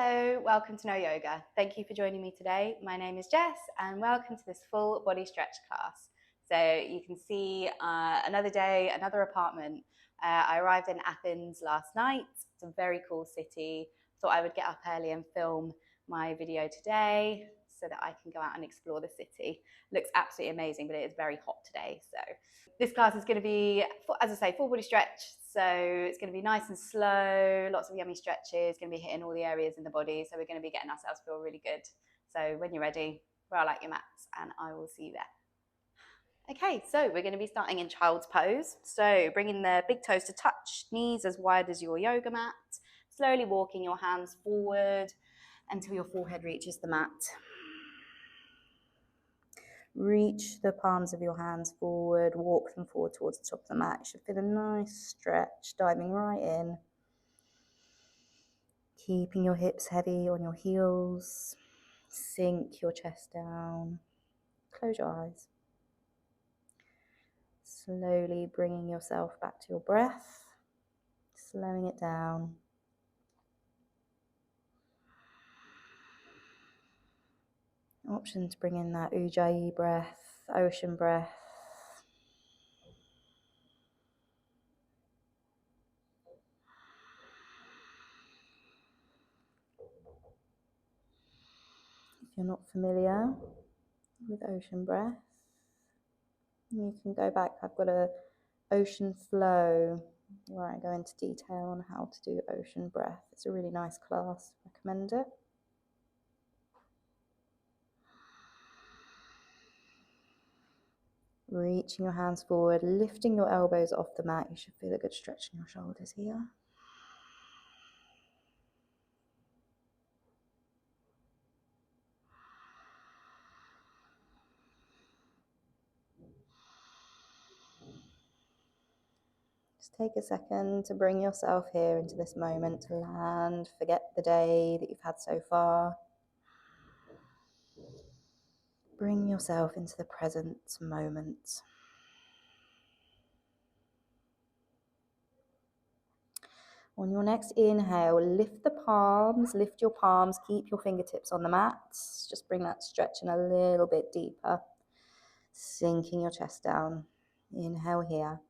Hello, welcome to Know Yoga. Thank you for joining me today. My name is Jess and welcome to this full body stretch class. So you can see another day, another apartment. I arrived in Athens last night. It's a very cool city. Thought I would get up early and film my video today so that I can go out and explore the city. Looks absolutely amazing, but it is very hot today. So this class is going to be, as I say, full body stretch. So it's going to be nice and slow, lots of yummy stretches, going to be hitting all the areas in the body. So we're going to be getting ourselves feel really good. So when you're ready, roll out your mats and I will see you there. Okay, so we're going to be starting in child's pose. So bringing the big toes to touch, knees as wide as your yoga mat. Slowly walking your hands forward until your forehead reaches the mat. Reach the palms of your hands forward, walk them forward towards the top of the mat. You should feel a nice stretch, diving right in. Keeping your hips heavy on your heels. Sink your chest down. Close your eyes. Slowly bringing yourself back to your breath. Slowing it down. Option to bring in that ujjayi breath, ocean breath. If you're not familiar with ocean breath, you can go back. I've got a ocean flow where I go into detail on how to do ocean breath. It's a really nice class. Recommend it. Reaching your hands forward, lifting your elbows off the mat. You should feel a good stretch in your shoulders here. Just take a second to bring yourself here into this moment, to land, forget the day that you've had so far. Bring yourself into the present moment. On your next inhale, lift the palms, lift your palms, keep your fingertips on the mat. Just bring that stretch in a little bit deeper. Sinking your chest down. Inhale here.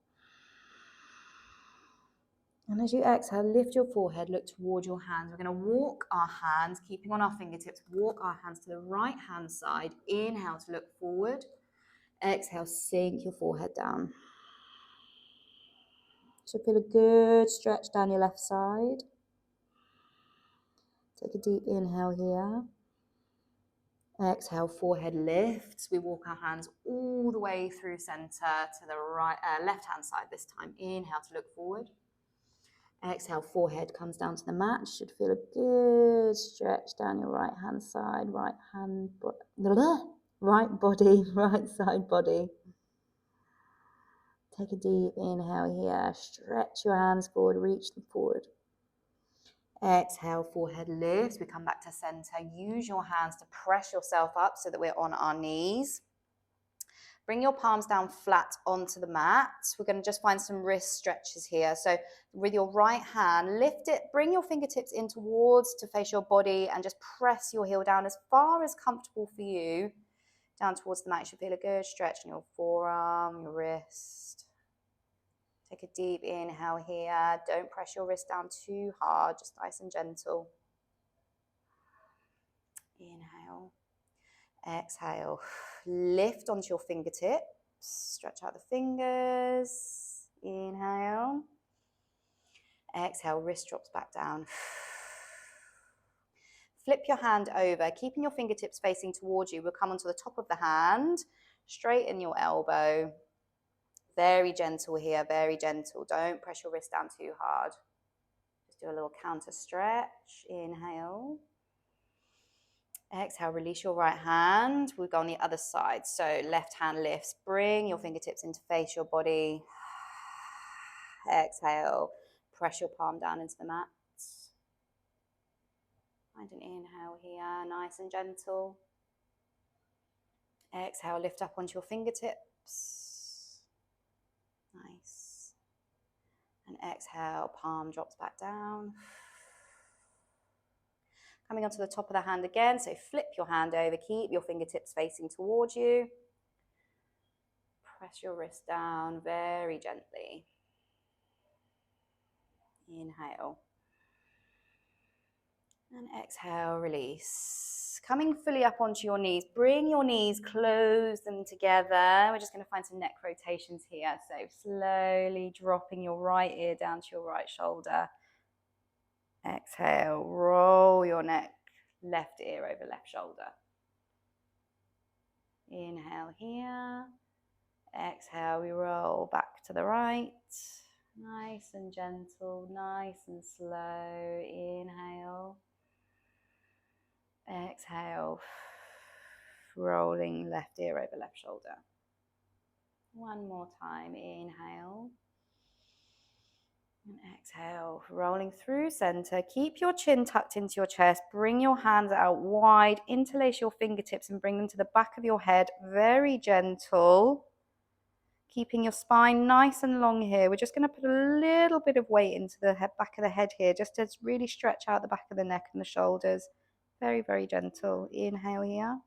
And as you exhale, lift your forehead, look toward your hands. We're going to walk our hands, keeping on our fingertips, walk our hands to the right hand side. Inhale to look forward. Exhale, sink your forehead down. So feel a good stretch down your left side. Take a deep inhale here. Exhale, forehead lifts. We walk our hands all the way through center to the right, left-hand side this time. Inhale to look forward. Exhale, forehead comes down to the mat. Should feel a good stretch down your right-hand side, right body, right side body. Take a deep inhale here. Stretch your hands forward, reach them forward. Exhale, forehead lifts. We come back to center. Use your hands to press yourself up so that we're on our knees. Bring your palms down flat onto the mat. We're going to just find some wrist stretches here. So with your right hand, lift it, bring your fingertips in towards to face your body and just press your heel down as far as comfortable for you. Down towards the mat. You should feel a good stretch in your forearm, your wrist. Take a deep inhale here. Don't press your wrist down too hard, just nice and gentle. Inhale. Exhale. Lift onto your fingertips. Stretch out the fingers. Inhale. Exhale, wrist drops back down. Flip your hand over, keeping your fingertips facing towards you. We'll come onto the top of the hand. Straighten your elbow. Very gentle here, very gentle. Don't press your wrist down too hard. Just do a little counter stretch. Inhale. Exhale, release your right hand. We'll go on the other side. So left hand lifts. Bring your fingertips in to face your body. Exhale. Press your palm down into the mat. Find an inhale here, nice and gentle. Exhale, lift up onto your fingertips. Nice. And exhale, palm drops back down. Coming onto the top of the hand again, so flip your hand over, keep your fingertips facing towards you. Press your wrist down very gently. Inhale. And exhale, release. Coming fully up onto your knees, bring your knees, close them together. We're just going to find some neck rotations here. So slowly dropping your right ear down to your right shoulder. Exhale, roll your neck, left ear over left shoulder. Inhale here. Exhale, we roll back to the right. Nice and gentle, nice and slow. Inhale. Exhale, rolling left ear over left shoulder. One more time, inhale. And exhale, rolling through center. Keep your chin tucked into your chest. Bring your hands out wide. Interlace your fingertips and bring them to the back of your head. Very gentle. Keeping your spine nice and long here. We're just going to put a little bit of weight into the back of the head here, just to really stretch out the back of the neck and the shoulders. Very, very gentle. Inhale here.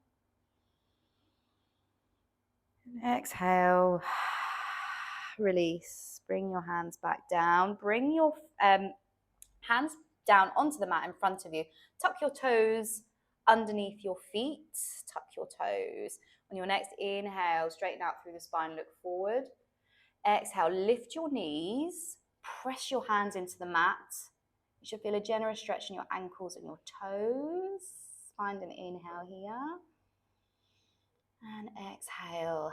And exhale. Release. Bring your hands back down. Bring your hands down onto the mat in front of you. Tuck your toes underneath your feet. Tuck your toes. On your next inhale, straighten out through the spine, look forward. Exhale, lift your knees. Press your hands into the mat. You should feel a generous stretch in your ankles and your toes. Find an inhale here. And exhale.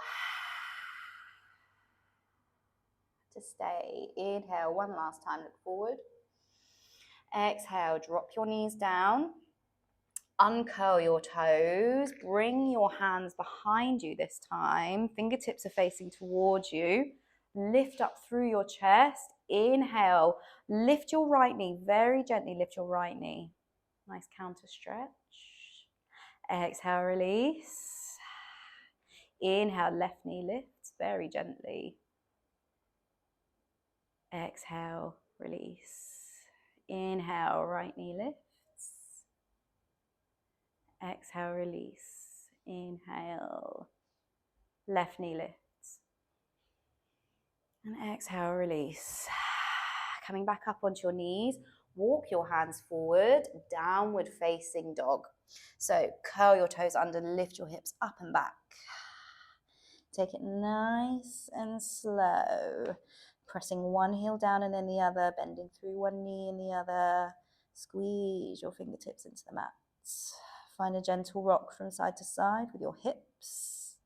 To stay. Inhale, one last time, look forward. Exhale, drop your knees down. Uncurl your toes. Bring your hands behind you this time. Fingertips are facing towards you. Lift up through your chest. Inhale. Lift your right knee. Very gently lift your right knee. Nice counter stretch. Exhale, release. Inhale, left knee lifts very gently. Exhale, release. Inhale, right knee lifts. Exhale, release. Inhale, left knee lifts. And exhale, release. Coming back up onto your knees, walk your hands forward, downward facing dog. So curl your toes under, lift your hips up and back. Take it nice and slow. Pressing one heel down and then the other, bending through one knee and the other. Squeeze your fingertips into the mat. Find a gentle rock from side to side with your hips.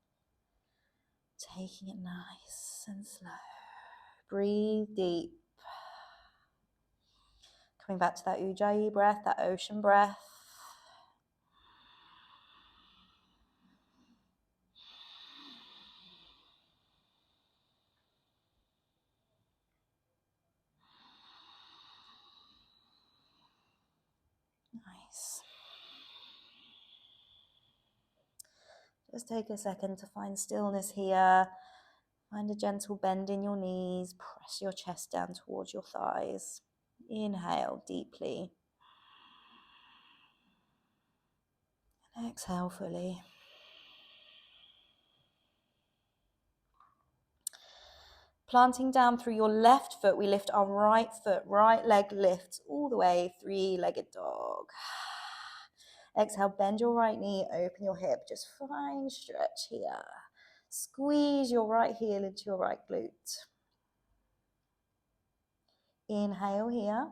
Taking it nice and slow. Breathe deep. Coming back to that Ujjayi breath, that ocean breath. Nice. Just take a second to find stillness here. Find a gentle bend in your knees. Press your chest down towards your thighs. Inhale deeply. And exhale fully. Planting down through your left foot, we lift our right foot. Right leg lifts all the way, three-legged dog. Exhale, bend your right knee, open your hip. Just fine stretch here. Squeeze your right heel into your right glute. Inhale here.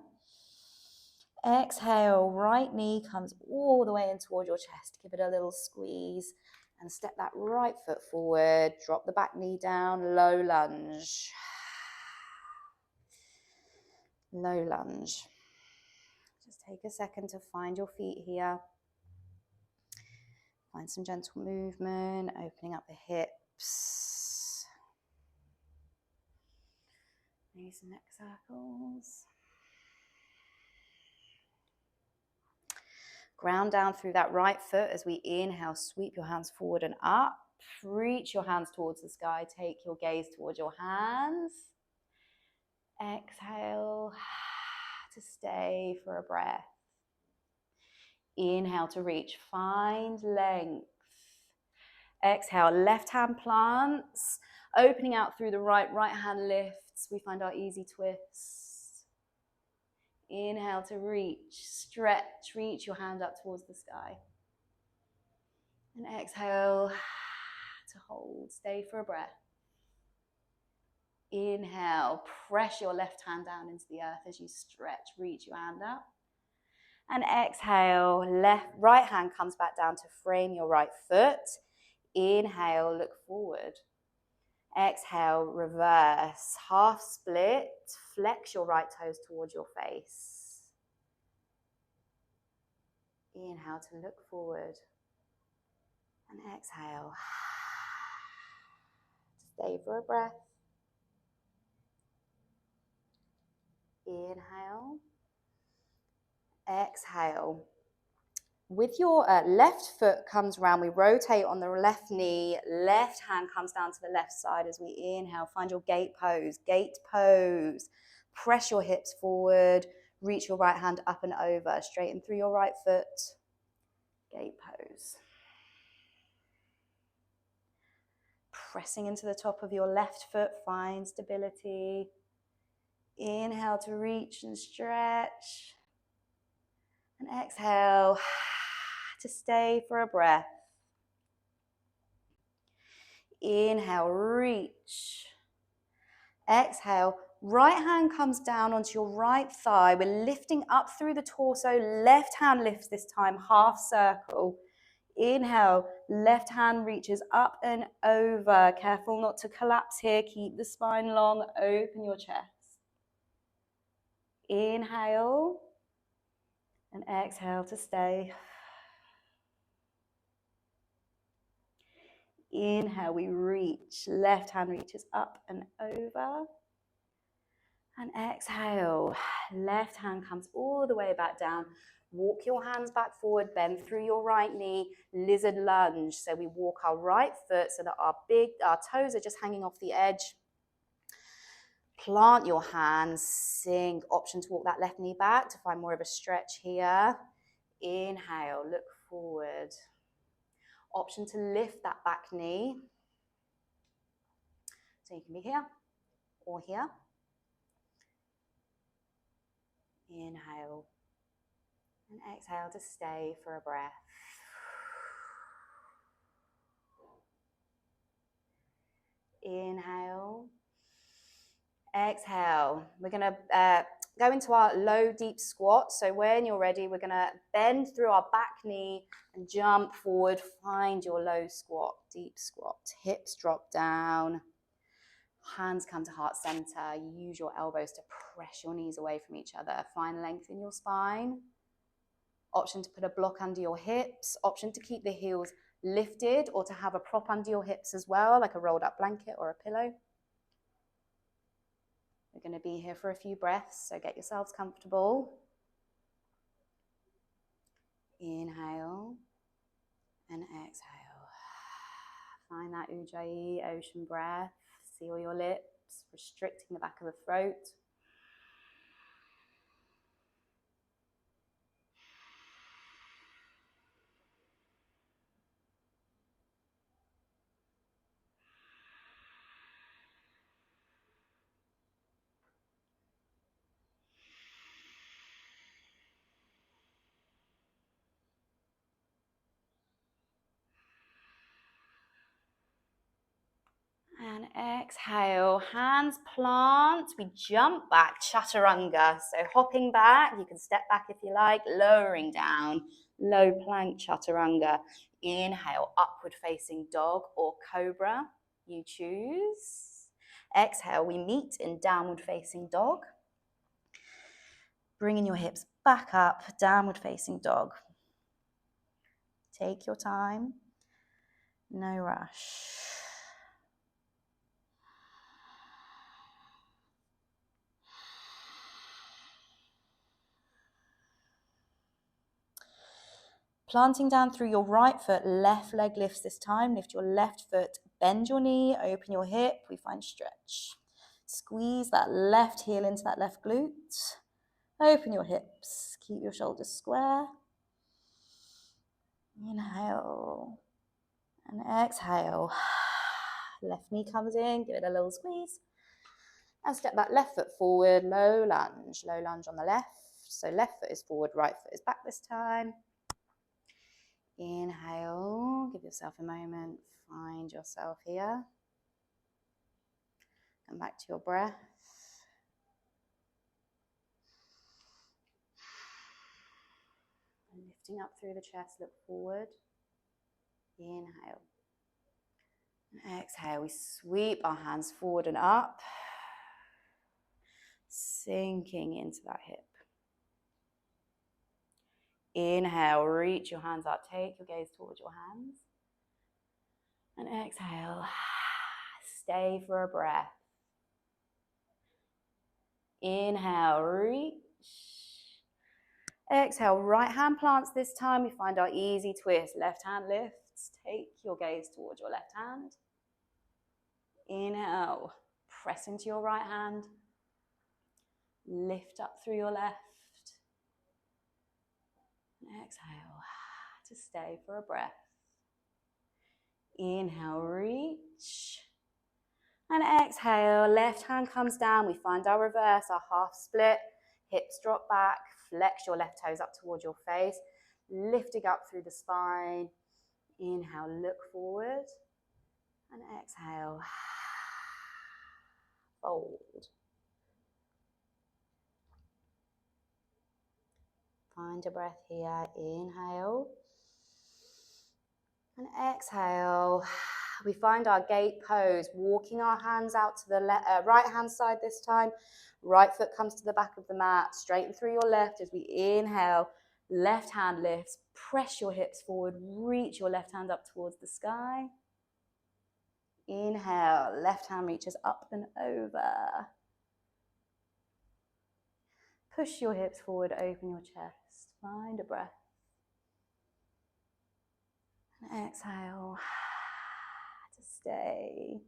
Exhale, right knee comes all the way in toward your chest. Give it a little squeeze and step that right foot forward. Drop the back knee down, low lunge. Low lunge. Just take a second to find your feet here. Find some gentle movement, opening up the hips. Maybe some neck circles. Ground down through that right foot as we inhale, sweep your hands forward and up. Reach your hands towards the sky. Take your gaze towards your hands. Exhale to stay for a breath. Inhale to reach, find length. Exhale, left hand plants, opening out through the right hand lifts. We find our easy twist. Inhale to reach, stretch, reach your hand up towards the sky. And exhale to hold, stay for a breath. Inhale, press your left hand down into the earth as you stretch, reach your hand up. And exhale, right hand comes back down to frame your right foot. Inhale, look forward. Exhale, reverse, half split, flex your right toes towards your face. Inhale to look forward. And exhale. Stay for a breath. Inhale. Exhale. With your left foot comes round, we rotate on the left knee, left hand comes down to the left side as we inhale. Find your gate pose, Press your hips forward, reach your right hand up and over, straighten through your right foot, gate pose. Pressing into the top of your left foot, find stability. Inhale to reach and stretch. And exhale to stay for a breath. Inhale, reach. Exhale, right hand comes down onto your right thigh. We're lifting up through the torso. Left hand lifts this time, half circle. Inhale, left hand reaches up and over. Careful not to collapse here. Keep the spine long. Open your chest. Inhale and exhale to stay. Inhale, we reach. Left hand reaches up and over. And exhale. Left hand comes all the way back down. Walk your hands back forward, bend through your right knee, lizard lunge. So we walk our right foot so that our toes are just hanging off the edge. Plant your hands, sink. Option to walk that left knee back to find more of a stretch here. Inhale, look forward. Option to lift that back knee. So you can be here or here. Inhale and exhale to stay for a breath. Inhale. Exhale. We're going to go into our low deep squat. So when you're ready, we're going to bend through our back knee and jump forward. Find your low squat, deep squat. Hips drop down. Hands come to heart center. Use your elbows to press your knees away from each other. Find length in your spine. Option to put a block under your hips. Option to keep the heels lifted or to have a prop under your hips as well, like a rolled up blanket or a pillow. We're going to be here for a few breaths, so get yourselves comfortable. Inhale and exhale. Find that Ujjayi, ocean breath. Seal your lips, restricting the back of the throat. And exhale, hands plant, we jump back, chaturanga. So hopping back, you can step back if you like, lowering down, low plank chaturanga. Inhale, upward facing dog or cobra, you choose. Exhale, we meet in downward facing dog. Bringing your hips back up, downward facing dog. Take your time, no rush. Planting down through your right foot, left leg lifts this time. Lift your left foot, bend your knee, open your hip. We find stretch. Squeeze that left heel into that left glute. Open your hips. Keep your shoulders square. And exhale. Left knee comes in, give it a little squeeze. And step back, left foot forward, low lunge on the left. So left foot is forward, right foot is back this time. Inhale, give yourself a moment, find yourself here. Come back to your breath. And lifting up through the chest, look forward. Inhale. And exhale, we sweep our hands forward and up, sinking into that hip. Inhale, reach your hands up, take your gaze towards your hands. And exhale, stay for a breath. Inhale, reach. Exhale, right hand plants this time. We find our easy twist. Left hand lifts, take your gaze towards your left hand. Inhale, press into your right hand. Lift up through your left. And exhale, to stay for a breath. Inhale, reach. And exhale, left hand comes down. We find our reverse, our half split. Hips drop back, flex your left toes up towards your face. Lifting up through the spine. Inhale, look forward. And exhale, fold. Find your breath here. Inhale. And exhale. We find our gate pose, walking our hands out to the right hand side this time. Right foot comes to the back of the mat. Straighten through your left as we inhale. Left hand lifts. Press your hips forward. Reach your left hand up towards the sky. Inhale. Left hand reaches up and over. Push your hips forward. Open your chest. Find a breath. And exhale. To stay.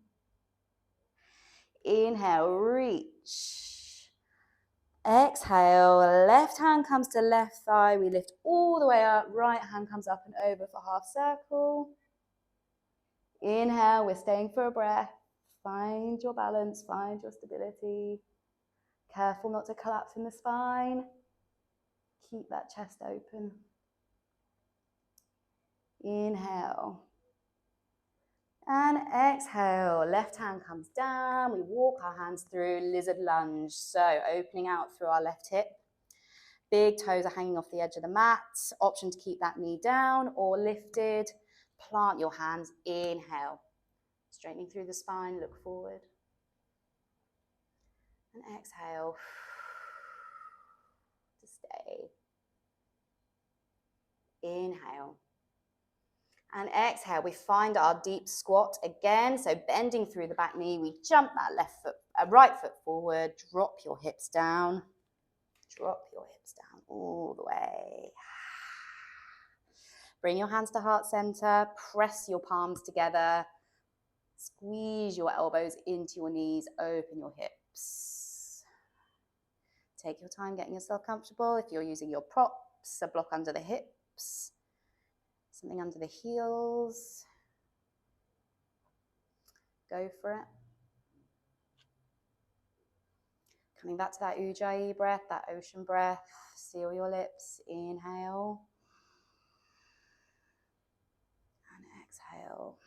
Inhale, reach. Exhale, left hand comes to left thigh. We lift all the way up. Right hand comes up and over for half circle. Inhale, we're staying for a breath. Find your balance, find your stability. Careful not to collapse in the spine. Keep that chest open. Inhale. And exhale, left hand comes down. We walk our hands through lizard lunge. So opening out through our left hip. Big toes are hanging off the edge of the mat. Option to keep that knee down or lifted. Plant your hands, inhale. Straightening through the spine, look forward. And exhale. To stay. Inhale. And exhale, we find our deep squat again. So bending through the back knee, we jump that right foot forward, drop your hips down. Drop your hips down all the way. Bring your hands to heart center, press your palms together. Squeeze your elbows into your knees, open your hips. Take your time getting yourself comfortable. If you're using your props, a block under the hips. Something under the heels. Go for it. Coming back to that Ujjayi breath, that ocean breath. Seal your lips. Inhale. And exhale.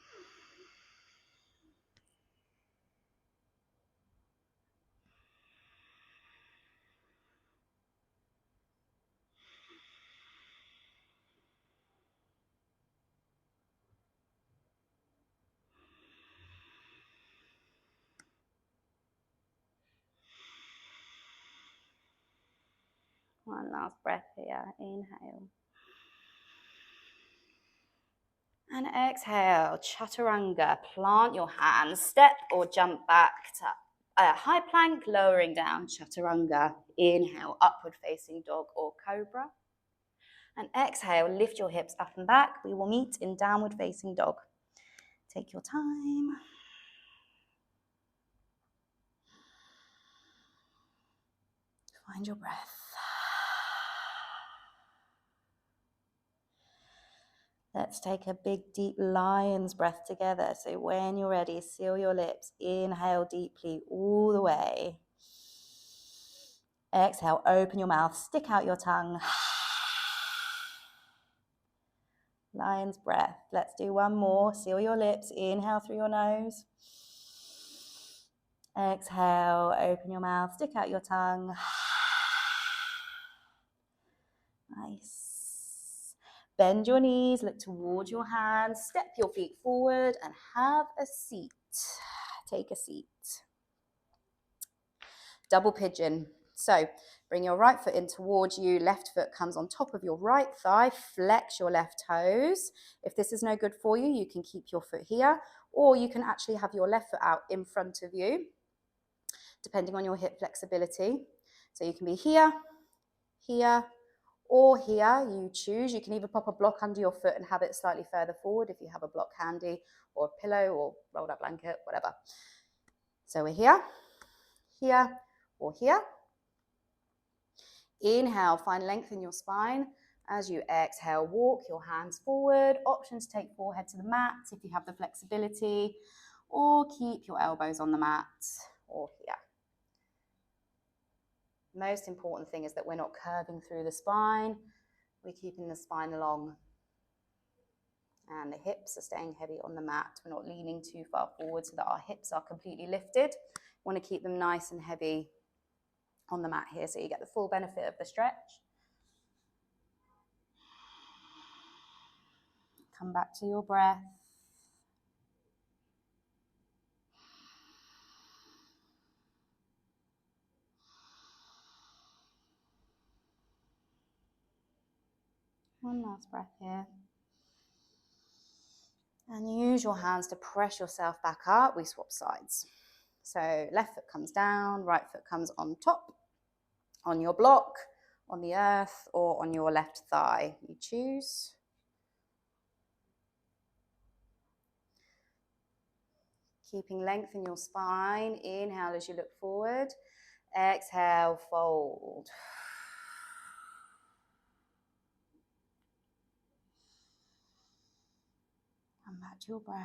One last breath here. Inhale. And exhale. Chaturanga. Plant your hands. Step or jump back to high plank, lowering down. Chaturanga. Inhale. Upward facing dog or cobra. And exhale. Lift your hips up and back. We will meet in downward facing dog. Take your time. Find your breath. Let's take a big, deep lion's breath together. So when you're ready, seal your lips. Inhale deeply all the way. Exhale, open your mouth, stick out your tongue. Lion's breath. Let's do one more. Seal your lips. Inhale through your nose. Exhale, open your mouth, stick out your tongue. Nice. Bend your knees, look towards your hands, step your feet forward and have a seat. Take a seat. Double pigeon. So bring your right foot in towards you, left foot comes on top of your right thigh, flex your left toes. If this is no good for you, you can keep your foot here, or you can actually have your left foot out in front of you, depending on your hip flexibility. So you can be here, here, or here, you choose. You can either pop a block under your foot and have it slightly further forward if you have a block handy, or a pillow, or rolled up blanket, whatever. So we're here, here, or here. Inhale, find length in your spine. As you exhale, walk your hands forward. Options, take forehead to the mat if you have the flexibility, or keep your elbows on the mat, or here. Most important thing is that we're not curving through the spine. We're keeping the spine long. And the hips are staying heavy on the mat. We're not leaning too far forward so that our hips are completely lifted. We want to keep them nice and heavy on the mat here so you get the full benefit of the stretch. Come back to your breath. One last breath here. And use your hands to press yourself back up. We swap sides. So left foot comes down, right foot comes on top, on your block, on the earth, or on your left thigh. You choose. Keeping length in your spine. Inhale as you look forward. Exhale, fold. Come back to your breath.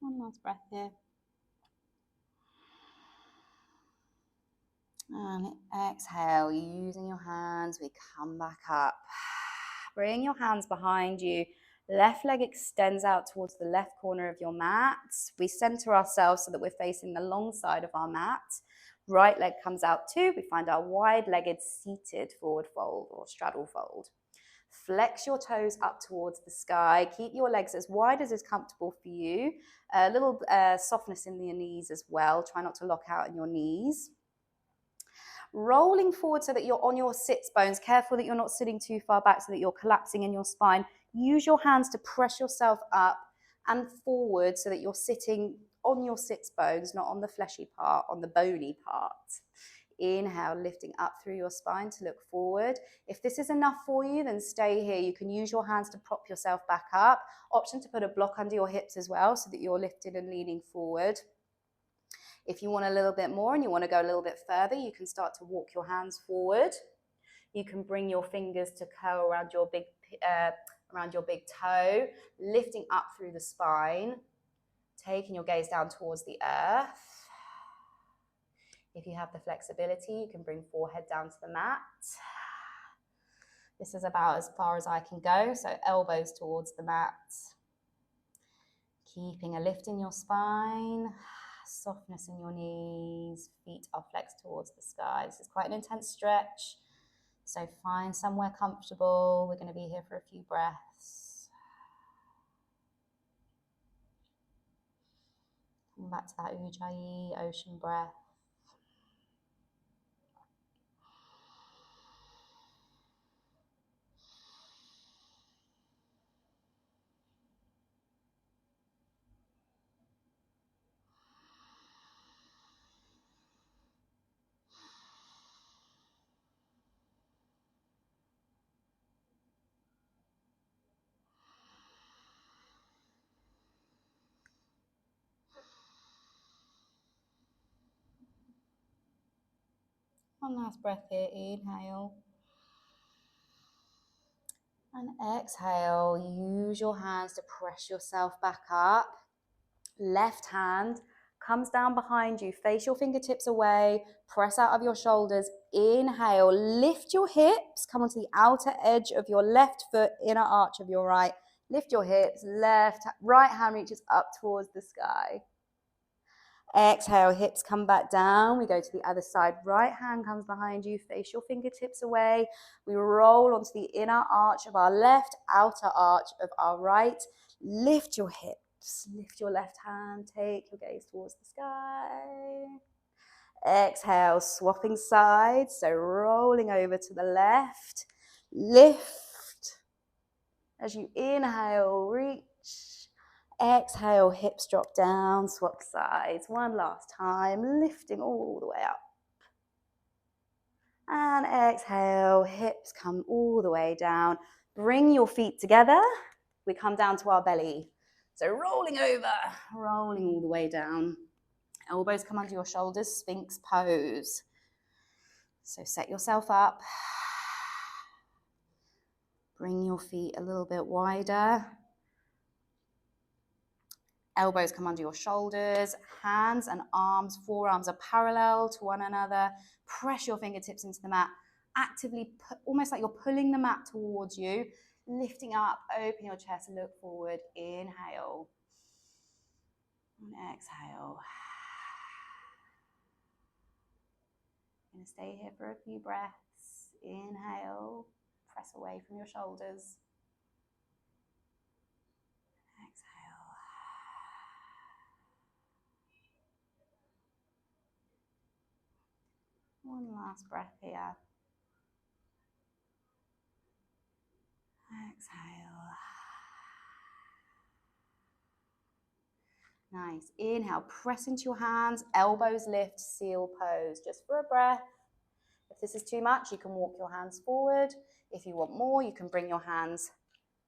One last breath here. And exhale, using your hands, we come back up. Bring your hands behind you. Left leg extends out towards the left corner of your mat. We center ourselves so that we're facing the long side of our mat. Right leg comes out too. We find our wide-legged seated forward fold or straddle fold. Flex your toes up towards the sky. Keep your legs as wide as is comfortable for you. A little softness in your knees as well. Try not to lock out in your knees. Rolling forward so that you're on your sits bones. Careful that you're not sitting too far back so that you're collapsing in your spine. Use your hands to press yourself up and forward so that you're sitting on your sits bones, not on the fleshy part, on the bony part. Inhale, lifting up through your spine to look forward. If this is enough for you, then stay here. You can use your hands to prop yourself back up. Option to put a block under your hips as well so that you're lifted and leaning forward. If you want a little bit more and you want to go a little bit further, you can start to walk your hands forward. You can bring your fingers to curl around your big toe, lifting up through the spine, taking your gaze down towards the earth. If you have the flexibility, you can bring forehead down to the mat. This is about as far as I can go, so elbows towards the mat. Keeping a lift in your spine, softness in your knees, feet are flexed towards the sky. This is quite an intense stretch, so find somewhere comfortable. We're going to be here for a few breaths. Come back to that Ujjayi, ocean breath. One last breath here, inhale. And exhale, use your hands to press yourself back up. Left hand comes down behind you, face your fingertips away, press out of your shoulders, inhale, lift your hips, come onto the outer edge of your left foot, inner arch of your right, lift your hips, right hand reaches up towards the sky. Exhale, hips come back down, we go to the other side, right hand comes behind you, face your fingertips away, we roll onto the inner arch of our left, outer arch of our right, lift your hips, lift your left hand, take your gaze towards the sky. Exhale, swapping sides, so rolling over to the left, lift. As you inhale, reach. Exhale, hips drop down, swap sides. One last time, lifting all the way up. And exhale, hips come all the way down. Bring your feet together. We come down to our belly. So rolling over, rolling all the way down. Elbows come under your shoulders, Sphinx pose. So set yourself up. Bring your feet a little bit wider. Elbows come under your shoulders, hands and arms, forearms are parallel to one another. Press your fingertips into the mat. Actively, almost like you're pulling the mat towards you. Lifting up, open your chest, look forward. Inhale. And exhale. I'm going to stay here for a few breaths. Inhale. Press away from your shoulders. Exhale. One last breath here. Exhale. Nice. Inhale, press into your hands, elbows lift, seal pose, just for a breath. If this is too much, you can walk your hands forward. If you want more, you can bring your hands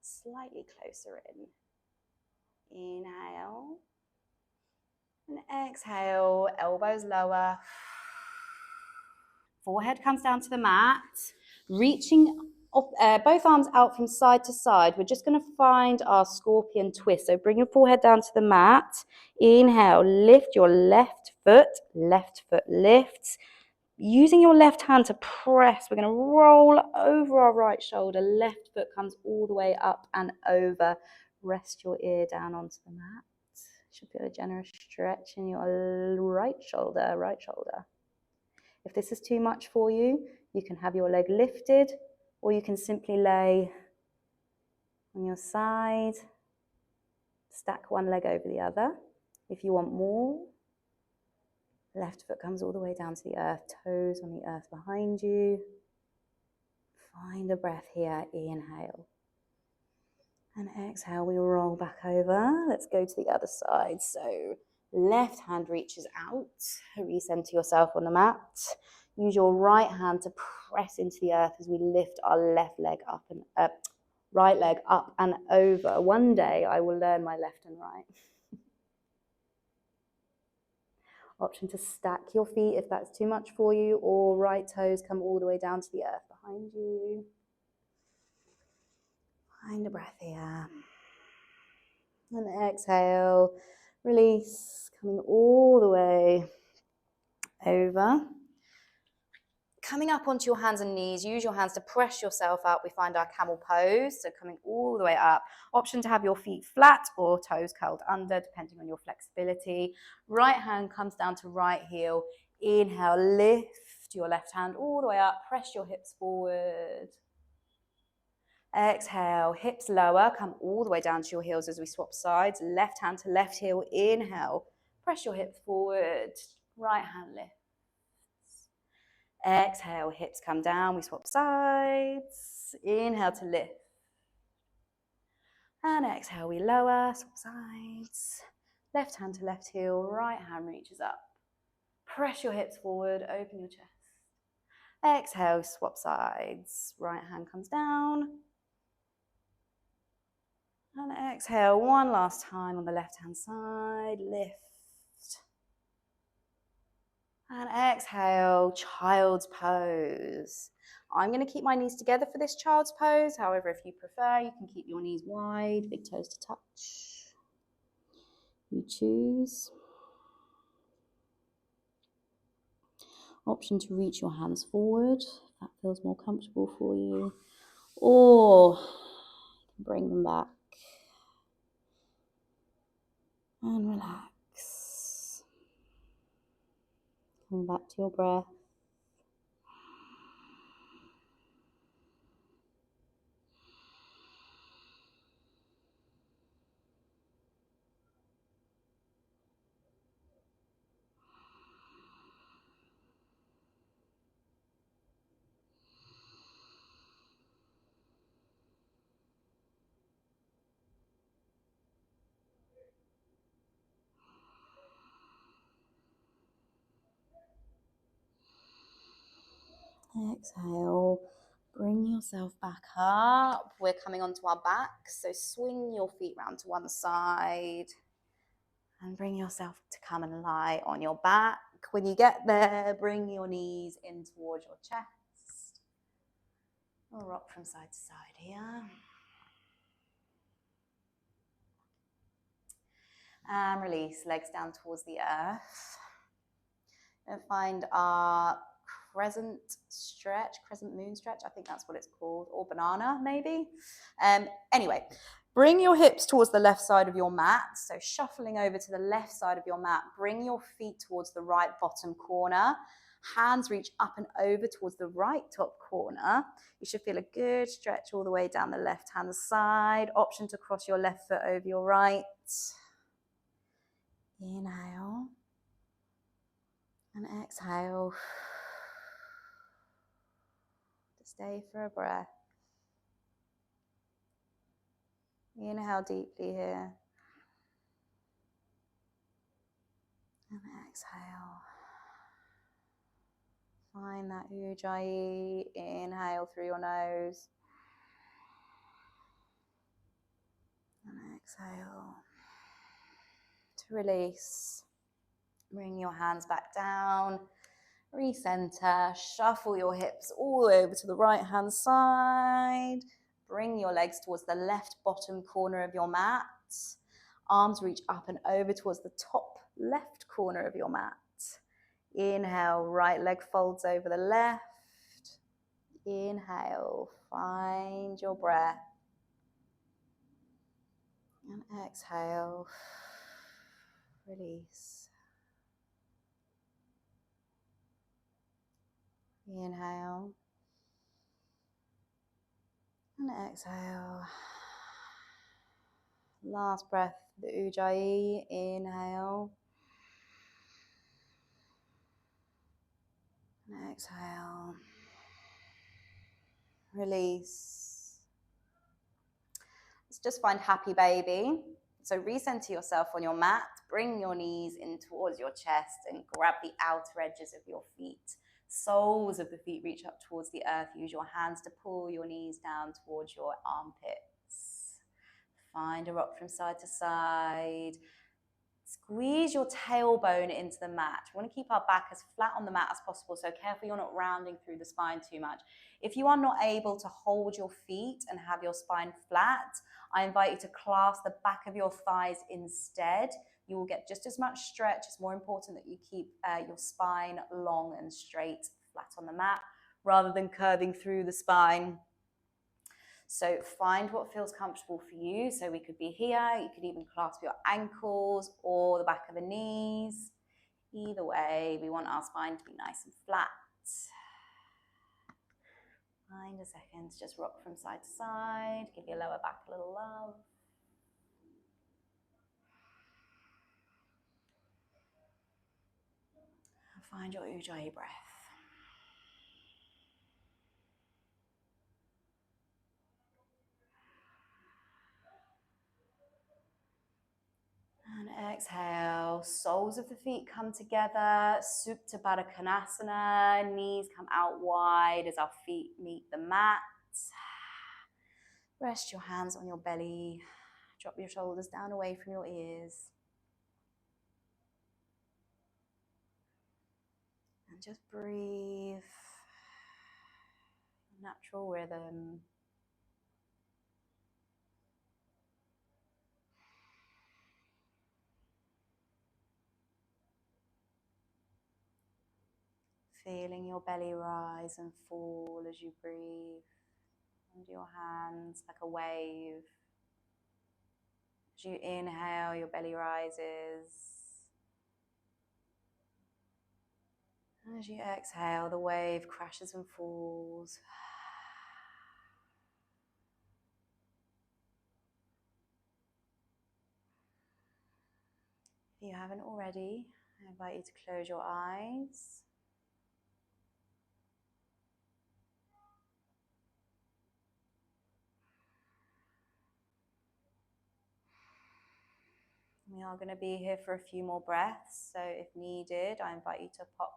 slightly closer in. Inhale. And exhale, elbows lower. Forehead comes down to the mat. Reaching both arms out from side to side. We're just going to find our scorpion twist. So bring your forehead down to the mat. Inhale, lift your left foot lifts. Using your left hand to press, we're going to roll over our right shoulder. Left foot comes all the way up and over. Rest your ear down onto the mat. Should feel a generous stretch in your right shoulder. If this is too much for you, you can have your leg lifted, or you can simply lay on your side, stack one leg over the other. If you want more, left foot comes all the way down to the earth, toes on the earth behind you. Find a breath here, inhale. And exhale, we roll back over. Let's go to the other side. So left hand reaches out, recenter yourself on the mat. Use your right hand to press into the earth as we lift our left leg up and right leg up and over. One day I will learn my left and right. Option to stack your feet if that's too much for you, or right toes come all the way down to the earth behind you. Find a breath here. And exhale, release, coming all the way over. Coming up onto your hands and knees, use your hands to press yourself up. We find our camel pose, so coming all the way up. Option to have your feet flat or toes curled under, depending on your flexibility. Right hand comes down to right heel. Inhale, lift your left hand all the way up. Press your hips forward. Exhale, hips lower, come all the way down to your heels as we swap sides. Left hand to left heel, inhale. Press your hips forward. Right hand lift. Exhale, hips come down, we swap sides. Inhale to lift. And exhale, we lower, swap sides. Left hand to left heel, right hand reaches up. Press your hips forward, open your chest. Exhale, swap sides. Right hand comes down. And exhale, one last time on the left hand side, lift. And exhale, child's pose. I'm going to keep my knees together for this child's pose. However, if you prefer, you can keep your knees wide, big toes to touch. You choose. Option to reach your hands forward, if that feels more comfortable for you. Or bring them back. And relax. Coming back to your breath. Exhale, bring yourself back up. We're coming onto our backs, so swing your feet round to one side and bring yourself to come and lie on your back. When you get there, bring your knees in towards your chest. We'll rock from side to side here. And release, legs down towards the earth. And find our crescent stretch, crescent moon stretch, I think that's what it's called, or banana maybe. Anyway, bring your hips towards the left side of your mat, so shuffling over to the left side of your mat, bring your feet towards the right bottom corner, hands reach up and over towards the right top corner. You should feel a good stretch all the way down the left hand side, option to cross your left foot over your right. Inhale. And exhale. Stay for a breath. Inhale deeply here. And exhale. Find that ujjayi. Inhale through your nose. And exhale. To release. Bring your hands back down. Recenter. Shuffle your hips all the way over to the right hand side. Bring your legs towards the left bottom corner of your mat. Arms reach up and over towards the top left corner of your mat. Inhale, right leg folds over the left. Inhale, find your breath. And exhale, release. Inhale. And exhale. Last breath, the ujjayi. Inhale. And exhale. Release. Let's just find happy baby. So recenter yourself on your mat. Bring your knees in towards your chest and grab the outer edges of your feet. Soles of the feet reach up towards the earth. Use your hands to pull your knees down towards your armpits. Find a rock from side to side. Squeeze your tailbone into the mat. We want to keep our back as flat on the mat as possible, so careful you're not rounding through the spine too much. If you are not able to hold your feet and have your spine flat, I invite you to clasp the back of your thighs instead. You will get just as much stretch. It's more important that you keep your spine long and straight, flat on the mat, rather than curving through the spine. So find what feels comfortable for you. So we could be here, you could even clasp your ankles or the back of the knees. Either way, we want our spine to be nice and flat. Find a second to just rock from side to side. Give your lower back a little love. And find your ujjayi breath. And exhale, soles of the feet come together, Supta Baddha Konasana, knees come out wide as our feet meet the mat. Rest your hands on your belly, drop your shoulders down away from your ears. And just breathe, natural rhythm. Feeling your belly rise and fall as you breathe. Under your hands like a wave. As you inhale, your belly rises. And as you exhale, the wave crashes and falls. If you haven't already, I invite you to close your eyes. We are going to be here for a few more breaths, so if needed, I invite you to pop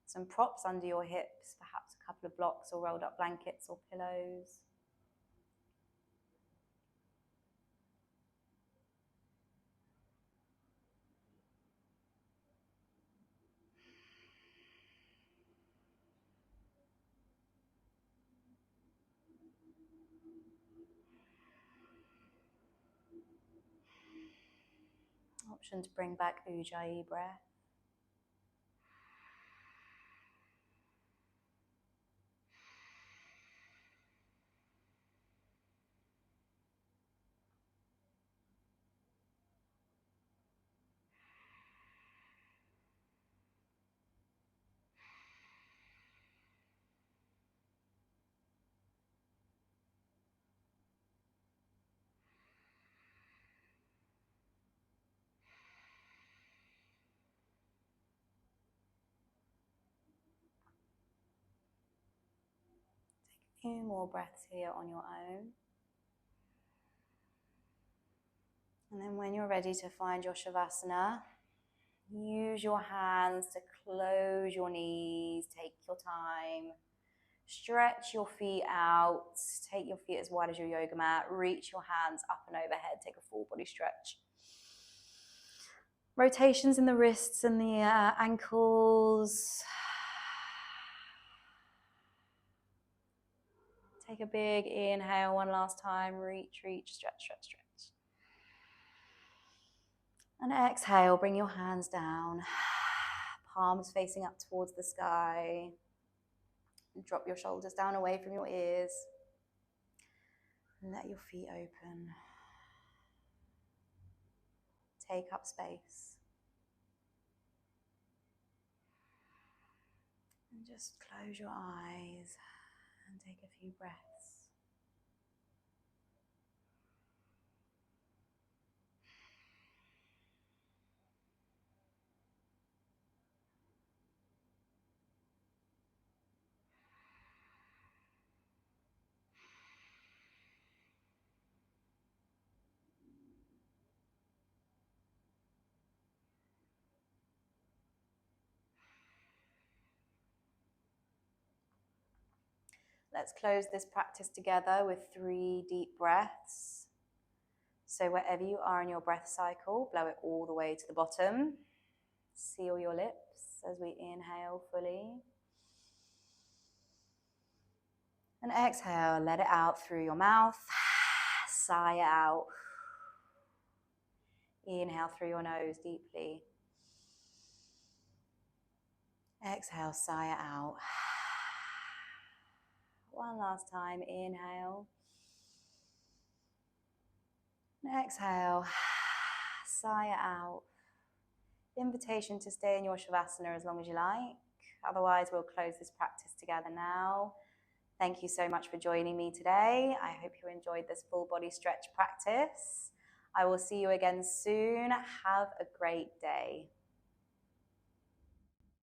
some props under your hips, perhaps a couple of blocks or rolled up blankets or pillows. Option to bring back Ujjayi breath. A few more breaths here on your own. And then when you're ready to find your Shavasana, use your hands to close your knees, take your time. Stretch your feet out, take your feet as wide as your yoga mat, reach your hands up and overhead, take a full body stretch. Rotations in the wrists and the ankles. Take a big inhale one last time, reach, reach, stretch, stretch, stretch. And exhale, bring your hands down, palms facing up towards the sky. Drop your shoulders down away from your ears. And let your feet open. Take up space. And just close your eyes and take a few breaths. Let's close this practice together with 3 deep breaths. So wherever you are in your breath cycle, blow it all the way to the bottom. Seal your lips as we inhale fully. And exhale, let it out through your mouth. Sigh out. Inhale through your nose deeply. Exhale, sigh it out. One last time, inhale. And exhale, sigh it out. Invitation to stay in your Shavasana as long as you like. Otherwise, we'll close this practice together now. Thank you so much for joining me today. I hope you enjoyed this full body stretch practice. I will see you again soon. Have a great day.